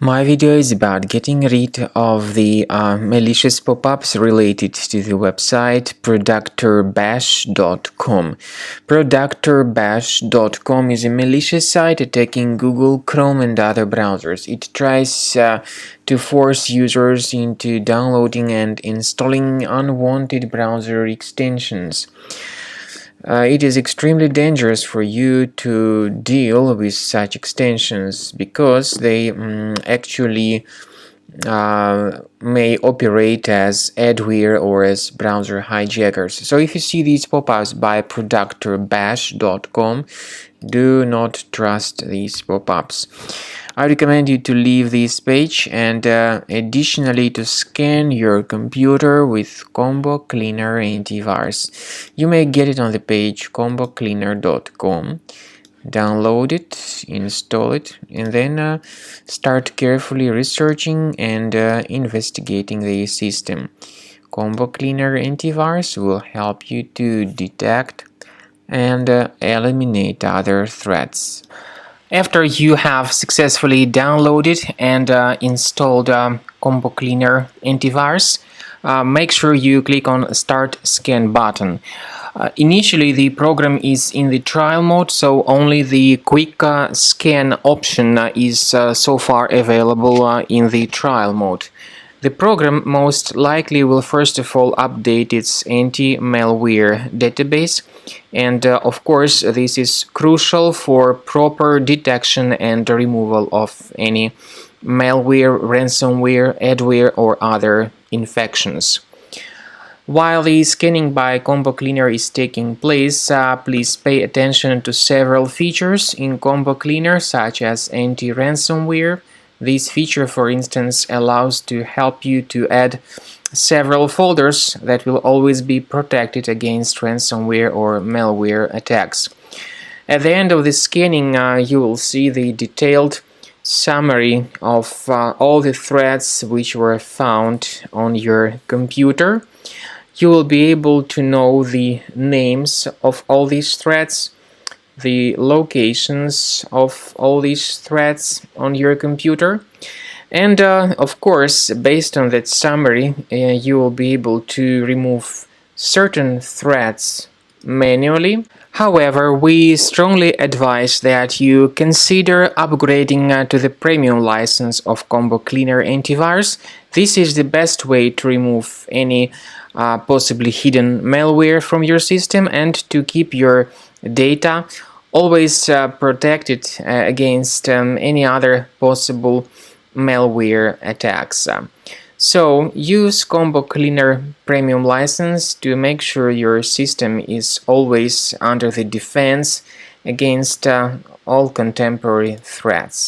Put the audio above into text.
My video is about getting rid of the malicious pop-ups related to the website productorbash.com. Productorbash.com is a malicious site attacking Google, Chrome and other browsers. It tries to force users into downloading and installing unwanted browser extensions. It is extremely dangerous for you to deal with such extensions because they actually may operate as adware or as browser hijackers. So if you see these pop-ups by productorbash.com, do not trust these pop-ups. I recommend you to leave this page and additionally to scan your computer with Combo Cleaner antivirus. You may get it on the page combocleaner.com. Download it, install it, and then start carefully researching and investigating the system. Combo Cleaner antivirus will help you to detect and eliminate other threats. After you have successfully downloaded and installed Combo Cleaner antivirus, make sure you click on Start Scan button. Initially, the program is in the trial mode, so only the quick scan option is so far available in the trial mode. The program most likely will first of all update its anti-malware database, and of course this is crucial for proper detection and removal of any malware, ransomware, adware or other infections. While the scanning by Combo Cleaner is taking place, please pay attention to several features in Combo Cleaner such as anti-ransomware. This feature, for instance, allows to help you to add several folders that will always be protected against ransomware or malware attacks. At the end of the scanning, you will see the detailed summary of all the threats which were found on your computer. You will be able to know the names of all these threats, the locations of all these threats on your computer, and of course, based on that summary, you will be able to remove certain threats manually. However, we strongly advise that you consider upgrading to the premium license of Combo Cleaner antivirus. This is the best way to remove any possibly hidden malware from your system and to keep your data always protected against any other possible malware attacks. So use Combo Cleaner Premium license to make sure your system is always under the defense against all contemporary threats.